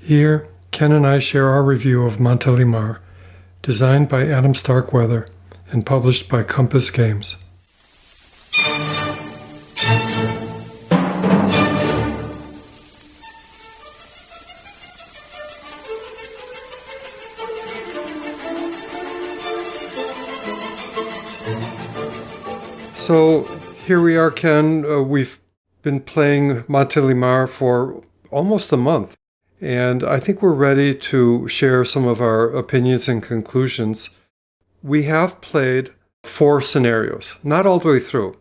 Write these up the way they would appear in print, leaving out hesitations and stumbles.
Here, Ken and I share our review of Montelimar, designed by Adam Starkweather and published by Compass Games. So here we are, Ken. We've been playing Montelimar for almost a month, and I think we're ready to share some of our opinions and conclusions. We have played 4 scenarios, not all the way through.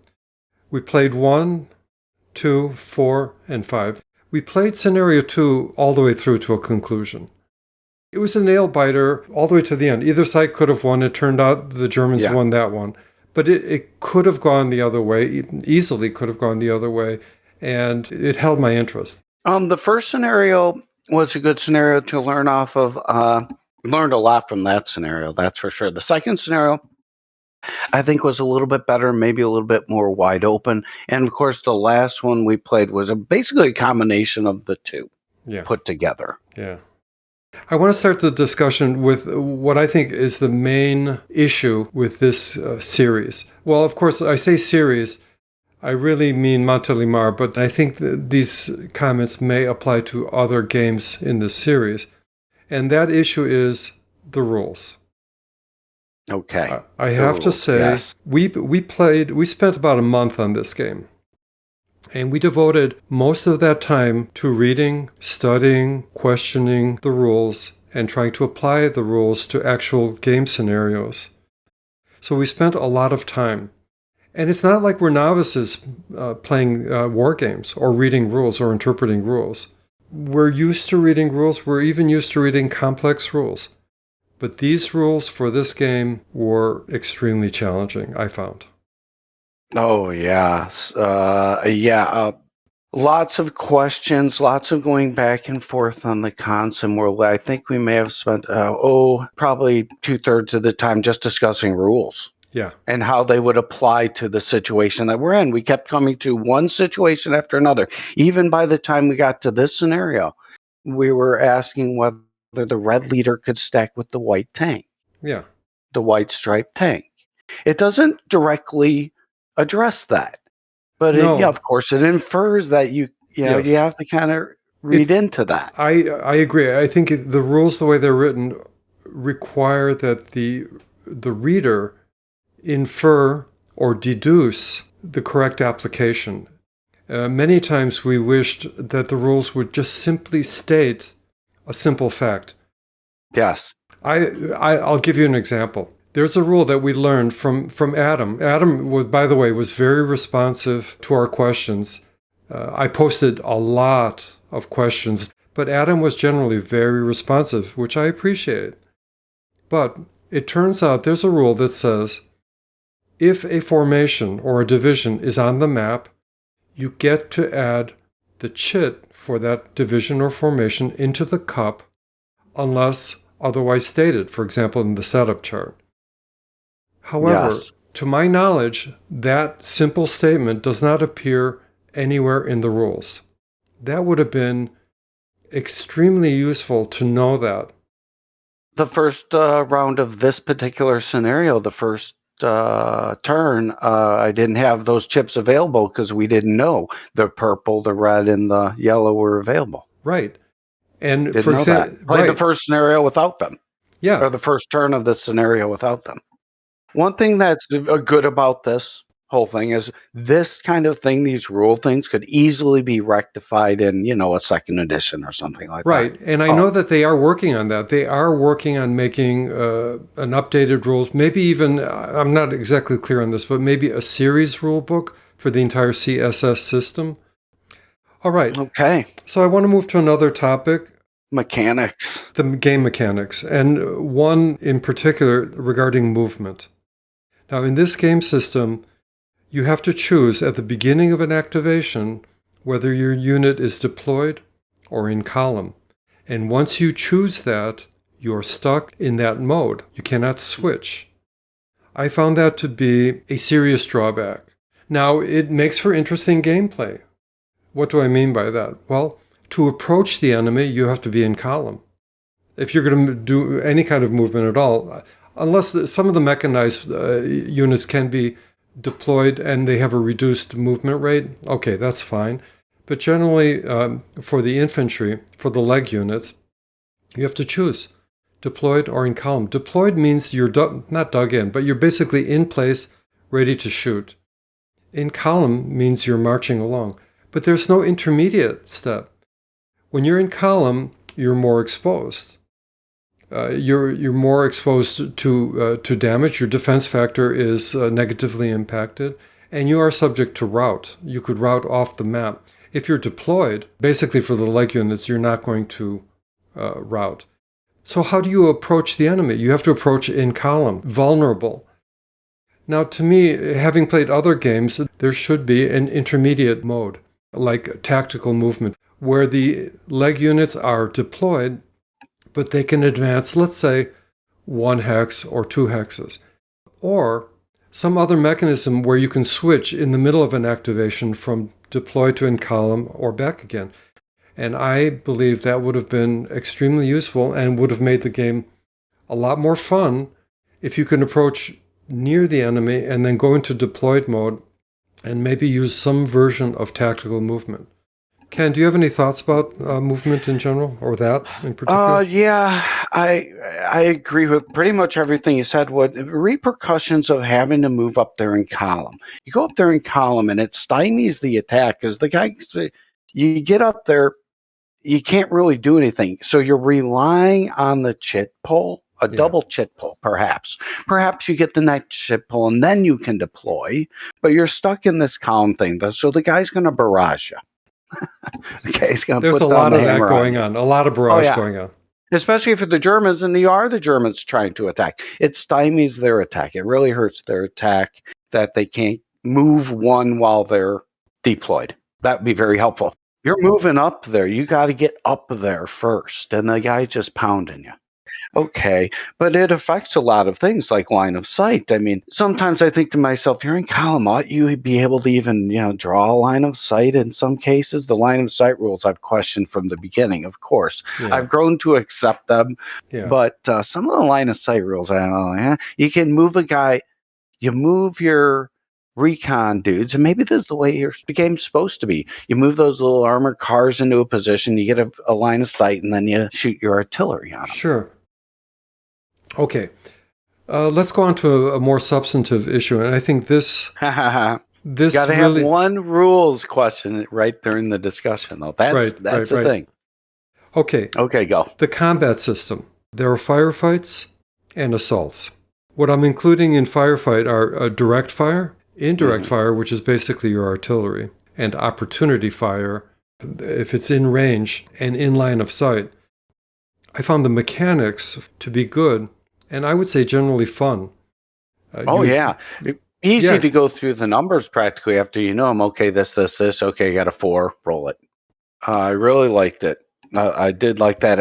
We played 1, 2, 4, and 5. We played scenario 2 all the way through to a conclusion. It was a nail-biter all the way to the end. Either side could have won. It turned out the Germans won that one. But it could have gone the other way, easily could have gone the other way, and it held my interest. The first scenario was a good scenario to learn off of. Learned a lot from that scenario, that's for sure. The second scenario, I think, was a little bit better, maybe a little bit more wide open. And, of course, the last one we played was basically a combination of the two put together. Yeah. I want to start the discussion with what I think is the main issue with this series. Well, of course, I say series, I really mean Montelimar, but I think these comments may apply to other games in this series. And that issue is the rules. Okay. I have to say, we spent about a month on this game. And we devoted most of that time to reading, studying, questioning the rules, and trying to apply the rules to actual game scenarios. So we spent a lot of time. And it's not like we're novices playing war games or reading rules or interpreting rules. We're used to reading rules. We're even used to reading complex rules. But these rules for this game were extremely challenging, I found. Oh, yes. Lots of questions, lots of going back and forth on the concept. I think we may have spent, probably 2/3 of the time just discussing rules. Yeah. And how they would apply to the situation that we're in. We kept coming to one situation after another. Even by the time we got to this scenario, we were asking whether the red leader could stack with the white tank. Yeah. The white striped tank. It doesn't directly address that. But of course, it infers that you have to kind of read into that. I agree. I think the rules, the way they're written, require that the reader infer or deduce the correct application. Many times we wished that the rules would just simply state a simple fact. Yes. I'll give you an example. There's a rule that we learned from Adam. Adam, by the way, was very responsive to our questions. I posted a lot of questions, but Adam was generally very responsive, which I appreciate. But it turns out there's a rule that says, if a formation or a division is on the map, you get to add the chit for that division or formation into the cup unless otherwise stated, for example, in the setup chart. However, to my knowledge, that simple statement does not appear anywhere in the rules. That would have been extremely useful to know that. The first round of this particular scenario, the first turn, I didn't have those chips available because we didn't know the purple, the red, and the yellow were available. Right. And didn't for example, played the first scenario without them. Yeah. Or the first turn of this scenario without them. One thing that's good about this whole thing is this kind of thing, these rule things, could easily be rectified in, a second edition or something like that. Right. And I know that they are working on that. They are working on making an updated rules, maybe even, I'm not exactly clear on this, but maybe a series rule book for the entire CSS system. All right. Okay. So I want to move to another topic. Mechanics. The game mechanics, and one in particular regarding movement. Now, in this game system, you have to choose at the beginning of an activation whether your unit is deployed or in column. And once you choose that, you're stuck in that mode. You cannot switch. I found that to be a serious drawback. Now, it makes for interesting gameplay. What do I mean by that? Well, To approach the enemy, you have to be in column. If you're going to do any kind of movement at all, unless some of the mechanized units can be deployed and they have a reduced movement rate, okay, that's fine. But generally, for the infantry, for the leg units, you have to choose deployed or in column. Deployed means you're not dug in, but you're basically in place, ready to shoot. In column means you're marching along. But there's no intermediate step. When you're in column, you're more exposed. You're more exposed to damage. Your defense factor is negatively impacted, and you are subject to rout. You could rout off the map. If you're deployed, basically for the leg units, you're not going to rout. So how do you approach the enemy? You have to approach in column, vulnerable. Now, to me, having played other games, there should be an intermediate mode, like tactical movement, where the leg units are deployed, but they can advance, let's say, 1 hex or 2 hexes. Or some other mechanism where you can switch in the middle of an activation from deploy to in column or back again. And I believe that would have been extremely useful and would have made the game a lot more fun if you can approach near the enemy and then go into deployed mode and maybe use some version of tactical movement. Ken, do you have any thoughts about movement in general, or that in particular? Yeah, I agree with pretty much everything you said. What repercussions of having to move up there in column? You go up there in column, and it stymies the attack because the guy. You get up there, you can't really do anything, so you're relying on the chit-pull, a double chit-pull, perhaps. Perhaps you get the next chit-pull, and then you can deploy. But you're stuck in this column thing, though, so the guy's going to barrage you. Okay, he's going to There's put a lot down of the that hammer going on, a lot of barrage going on. Especially if the Germans, and they are the Germans trying to attack. It stymies their attack. It really hurts their attack that they can't move one while they're deployed. That would be very helpful. You're moving up there. You got to get up there first, and the guy's just pounding you. Okay, but it affects a lot of things like line of sight. I mean, sometimes I think to myself, you're in column, ought you be able to even, draw a line of sight in some cases? The line of sight rules I've questioned from the beginning, of course. Yeah. I've grown to accept them, but some of the line of sight rules, I don't know. You can move a guy, you move your recon dudes, and maybe this is the way the game's supposed to be. You move those little armored cars into a position, you get a line of sight, and then you shoot your artillery on them. Sure. Okay, let's go on to a more substantive issue, and I think this Got to really have one rules question right during the discussion, though. That's the thing. Okay, go. The combat system. There are firefights and assaults. What I'm including in firefight are direct fire, indirect fire, which is basically your artillery, and opportunity fire, if it's in range and in line of sight. I found the mechanics to be good, and I would say generally fun. Easy to go through the numbers practically after you know them. Okay, this. Okay, I got a 4, roll it. I really liked it. I did like that.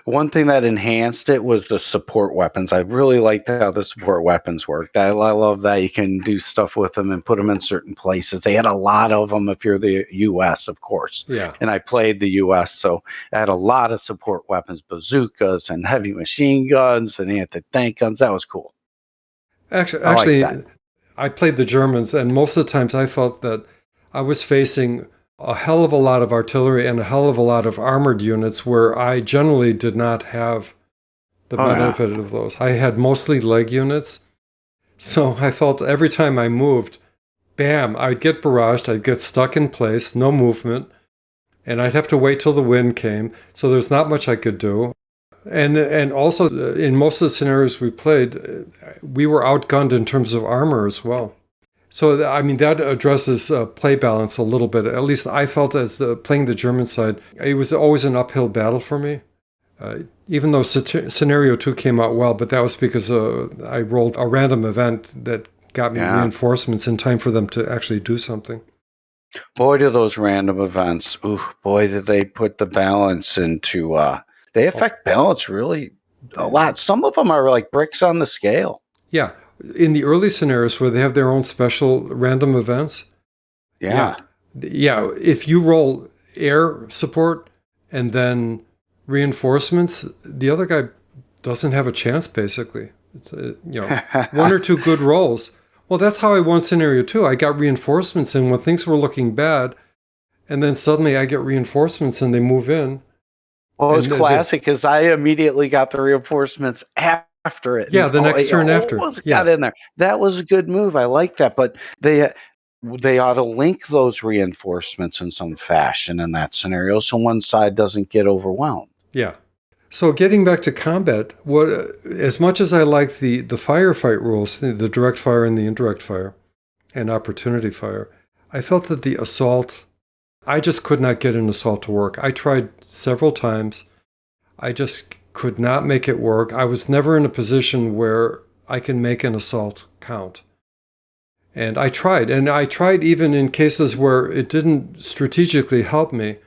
One thing that enhanced it was the support weapons. I really liked how the support weapons worked. I love that you can do stuff with them and put them in certain places. They had a lot of them if you're the U.S., of course. Yeah. And I played the U.S., so I had a lot of support weapons, bazookas and heavy machine guns and anti-tank guns. That was cool. Actually, I played the Germans, and most of the times I felt that I was facing a hell of a lot of artillery and a hell of a lot of armored units where I generally did not have the benefit of those. I had mostly leg units, so I felt every time I moved, bam, I'd get barraged, I'd get stuck in place, no movement, and I'd have to wait till the wind came, so there's not much I could do. And also, in most of the scenarios we played, we were outgunned in terms of armor as well. So, I mean, that addresses play balance a little bit. At least I felt as playing the German side, it was always an uphill battle for me. Even though Scenario 2 came out well, but that was because I rolled a random event that got me reinforcements in time for them to actually do something. Boy, do those random events, boy, did they put the balance into... they affect balance really a lot. Some of them are like bricks on the scale. Yeah. In the early scenarios where they have their own special random events. Yeah. If you roll air support, and then reinforcements, the other guy doesn't have a chance, basically. It's, one or two good rolls. Well, that's how I won scenario 2. I got reinforcements in when things were looking bad, and then suddenly I get reinforcements and they move in. Well, it's classic because I immediately got the reinforcements after it. Yeah, the next turn after. Got in there. That was a good move. I like that, but they ought to link those reinforcemements in some fashion in that scenario so one side doesn't get overwhelmed. Yeah. So getting back to combat, as much as I like the firefight rules, the direct fire and the indirect fire and opportunity fire, I felt that the assault, I just could not get an assault to work. I tried several times. I just could not make it work. I was never in a position where I can make an assault count. And I tried even in cases where it didn't strategically help me.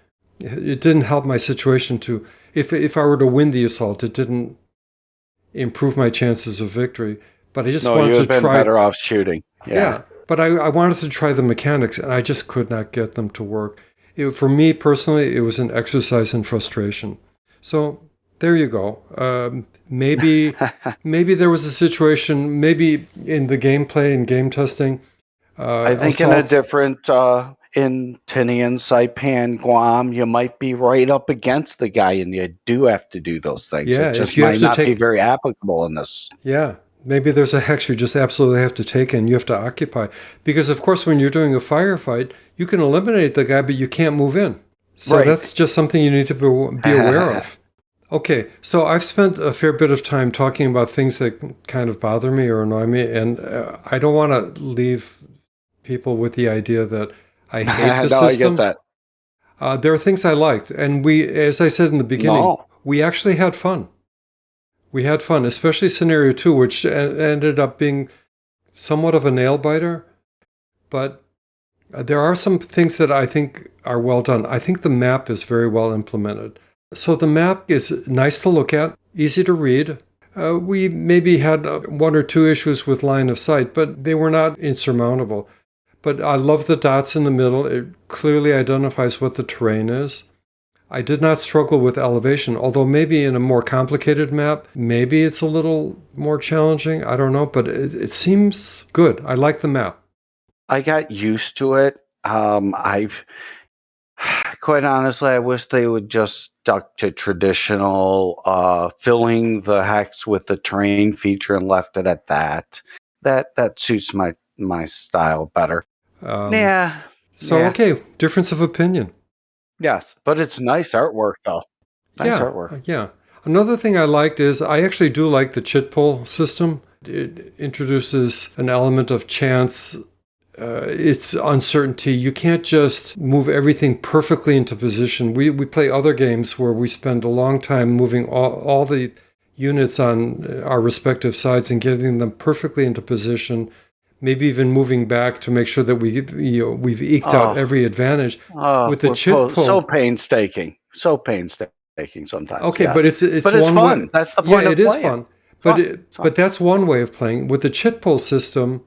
It didn't help my situation to, if I were to win the assault, it didn't improve my chances of victory. But I just wanted to try. Better off shooting. Yeah. But I wanted to try the mechanics, and I just could not get them to work. For me personally, it was an exercise in frustration. So there you go. Maybe there was a situation, maybe in the gameplay and game testing. I think assaults, in a different, in Tinian, Saipan, Guam, you might be right up against the guy, and you do have to do those things. Yeah, it just might not be very applicable in this. Yeah. Maybe there's a hex you just absolutely have to take and you have to occupy. Because, of course, when you're doing a firefight, you can eliminate the guy, but you can't move in. So that's just something you need to be aware of. Okay, so I've spent a fair bit of time talking about things that kind of bother me or annoy me, and I don't want to leave people with the idea that I hate the system. I get that. There are things I liked, and as I said in the beginning, we actually had fun. We had fun, especially scenario 2, which ended up being somewhat of a nail-biter. But there are some things that I think are well done. I think the map is very well implemented. So the map is nice to look at, easy to read. We maybe had 1 or 2 issues with line of sight, but they were not insurmountable. But I love the dots in the middle. It clearly identifies what the terrain is. I did not struggle with elevation, although maybe in a more complicated map, maybe it's a little more challenging. I don't know, but it seems good. I like the map. I got used to it. Quite honestly, I wish they would just stuck to traditional filling the hex with the terrain feature and left it at that. That suits my style better. Okay, difference of opinion. Yes, but it's nice artwork, though. Nice artwork. Yeah. Another thing I liked is I actually do like the chit-pull system. It introduces an element of chance. It's uncertainty. You can't just move everything perfectly into position. We play other games where we spend a long time moving all the units on our respective sides and getting them perfectly into position. Maybe even moving back to make sure that we've eked out every advantage. With the chit-pull, so painstaking sometimes. Okay, yes. but it's fun. Way. That's the point. Yeah, it is fun. But that's one way of playing. With the chit-pull system,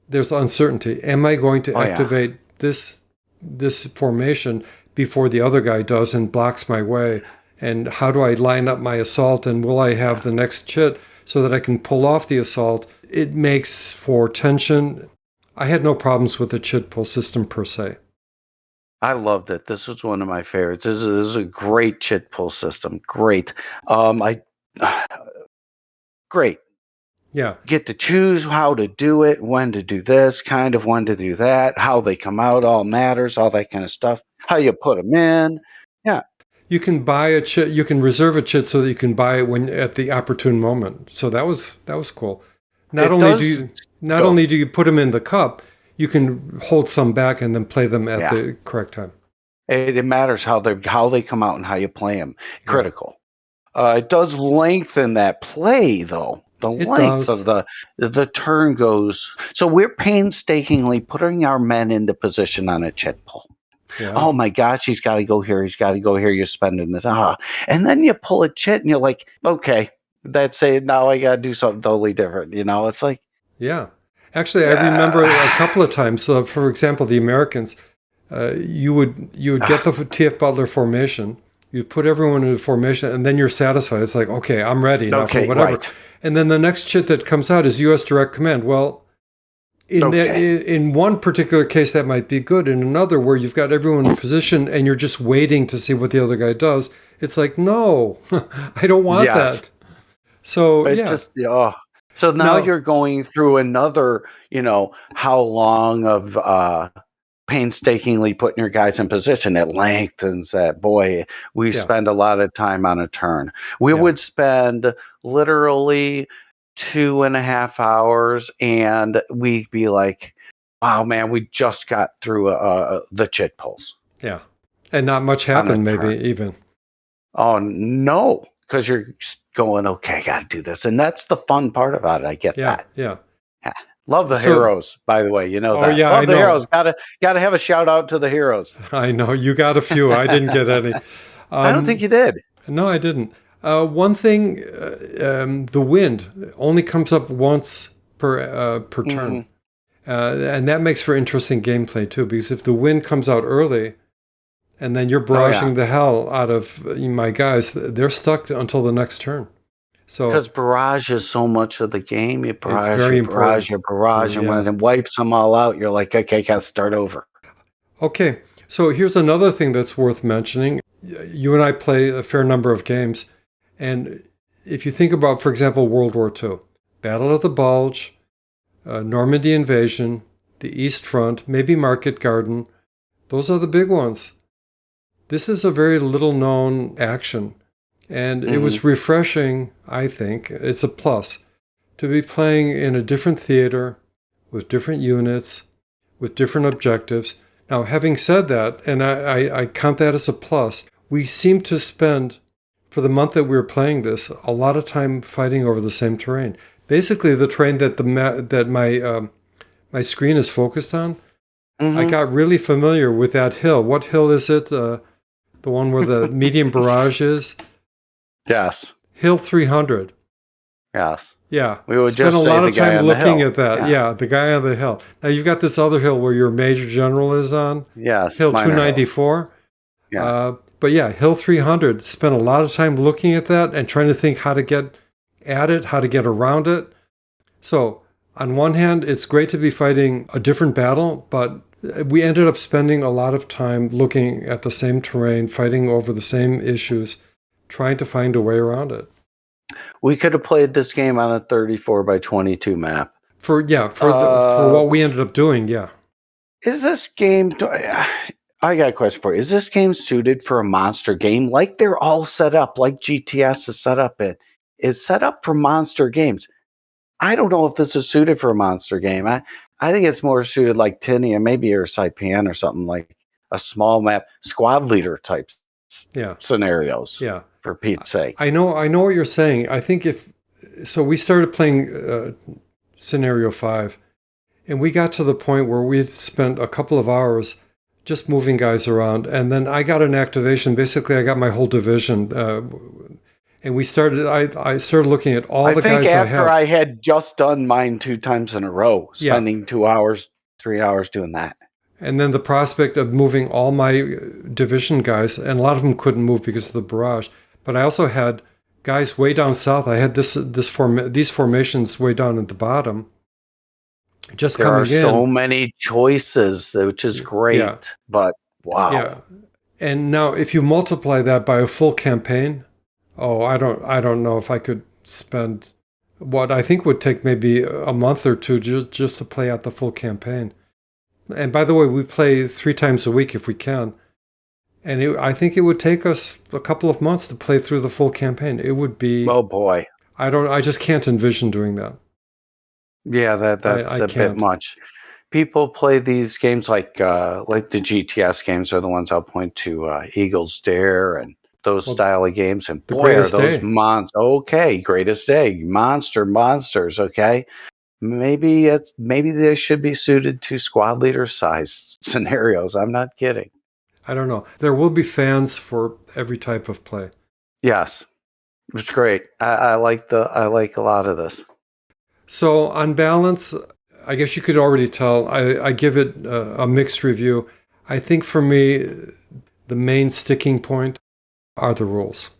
there's uncertainty. Am I going to activate this formation before the other guy does and blocks my way? And how do I line up my assault? And will I have the next chit so that I can pull off the assault? It makes for tension. I had no problems with the chit-pull system per se. I loved it. This was one of my favorites. This is a great chit-pull system. Great. Great. Yeah. Get to choose how to do it, when to do this, kind of when to do that, how they come out all matters, all that kind of stuff. How you put them in. Yeah. You can buy a chit. You can reserve a chit so that you can buy it at the opportune moment. So that was cool. Not only do you put them in the cup, you can hold some back and then play them at the correct time. It matters how they come out and how you play them. Critical. It does lengthen that play, though. The length of the turn goes. So we're painstakingly putting our men into position on a chit pull. Yeah. Oh my gosh, he's got to go here. He's got to go here. You're spending this. And then you pull a chit and you're like, okay, that's it. Now I got to do something totally different. It's like. Yeah. Actually, I remember a couple of times. So, for example, the Americans, you would get the TF Butler formation. You put everyone in formation, and then you're satisfied. It's like, okay, I'm ready now for whatever. Right. And then the next chit that comes out is U.S. Direct Command. Well, in one particular case, that might be good. In another, where you've got everyone in position and you're just waiting to see what the other guy does, it's like, no, I don't want that. So, So now you're going through another, how long of painstakingly putting your guys in position. It lengthens that. Boy, we spend a lot of time on a turn. We would spend literally 2.5 hours, and we'd be like, wow, man, we just got through the chit-pulls. Yeah. And not much happened, maybe, even. Oh, no. Because you're going, okay, I got to do this. And that's the fun part about it. I get that. Yeah. Love the heroes, by the way. You know that. Oh, yeah, Love the heroes. Gotta have a shout out to the heroes. I know. You got a few. I didn't get any. I don't think you did. No, I didn't. One thing, the wind only comes up once per turn. And that makes for interesting gameplay, too, because if the wind comes out early, and then you're barraging the hell out of my guys, they're stuck until the next turn. So because barrage is so much of the game. You barrage, it's very barrage, and when it wipes them all out, you're like, okay, gotta start over. Okay, so here's another thing that's worth mentioning. You and I play a fair number of games, and if you think about, for example, World War II, Battle of the Bulge, Normandy invasion, the East Front, maybe Market Garden, those are the big ones. This is a very little known action. And it was refreshing, I think, it's a plus, to be playing in a different theater, with different units, with different objectives. Now, having said that, and I count that as a plus, we seem to spend, for the month that we were playing this, a lot of time fighting over the same terrain. Basically, the terrain that my screen is focused on, I got really familiar with that hill. What hill is it? The one where the medium barrage is? Yes. Hill 300. Yes. Yeah. We would spend just a lot of time looking at that. Yeah. The guy on the hill. Now you've got this other hill where your major general is on. Yes. Hill 294. Yeah. But Hill 300. Spent a lot of time looking at that and trying to think how to get at it, how to get around it. So on one hand, it's great to be fighting a different battle, but we ended up spending a lot of time looking at the same terrain, fighting over the same issues, trying to find a way around it. We could have played this game on a 34 by 22 map. For what we ended up doing, yeah. Is this game... I got a question for you. Is this game suited for a monster game? Like they're all set up, like GTS is set up is set up for monster games. I don't know if this is suited for a monster game. I think it's more suited like Tinny and maybe your Saipan or something, like a small map, squad leader type scenarios. Yeah. For Pete's sake. I know what you're saying. I think we started playing Scenario 5, and we got to the point where we had spent a couple of hours just moving guys around, and then I got an activation. Basically, I got my whole division, and we started. I started looking at all the guys I have. I think after I had just done mine 2 times in a row, spending 2 hours, 3 hours doing that. And then the prospect of moving all my division guys, and a lot of them couldn't move because of the barrage. But I also had guys way down south. I had these formations way down at the bottom. Just there coming in. There are so many choices, which is great. But wow. Yeah. And now, if you multiply that by a full campaign, I don't know if I could spend what I think would take maybe a month or two just to play out the full campaign. And by the way, we play 3 times a week if we can. And I think it would take us a couple of months to play through the full campaign. It would be... Oh, boy. I just can't envision doing that. Yeah, that's a bit much. People play these games like the GTS games are the ones I'll point to, Eagle's Dare and those style of games. And boy, are those monsters. Okay, Greatest Day. Monsters, okay? Maybe they should be suited to squad leader size scenarios. I'm not kidding. I don't know. There will be fans for every type of play. Yes, it's great. I like a lot of this. So on balance, I guess you could already tell. I give it a mixed review. I think for me, the main sticking point are the rules.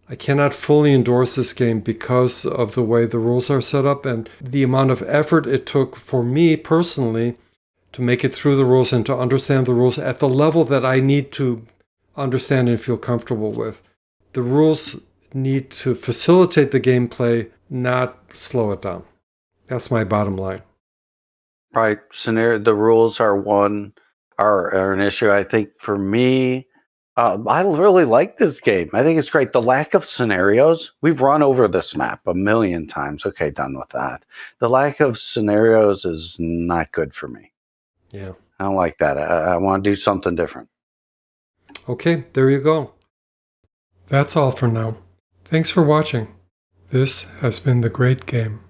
I cannot fully endorse this game because of the way the rules are set up and the amount of effort it took for me personally to make it through the rules and to understand the rules at the level that I need to understand and feel comfortable with. The rules need to facilitate the gameplay, not slow it down. That's my bottom line. Right. The rules are an issue. I think for me, I really like this game. I think it's great. The lack of scenarios, we've run over this map a million times. Okay, done with that. The lack of scenarios is not good for me. Yeah. I don't like that. I want to do something different. Okay, there you go. That's all for now. Thanks for watching. This has been The Great Game.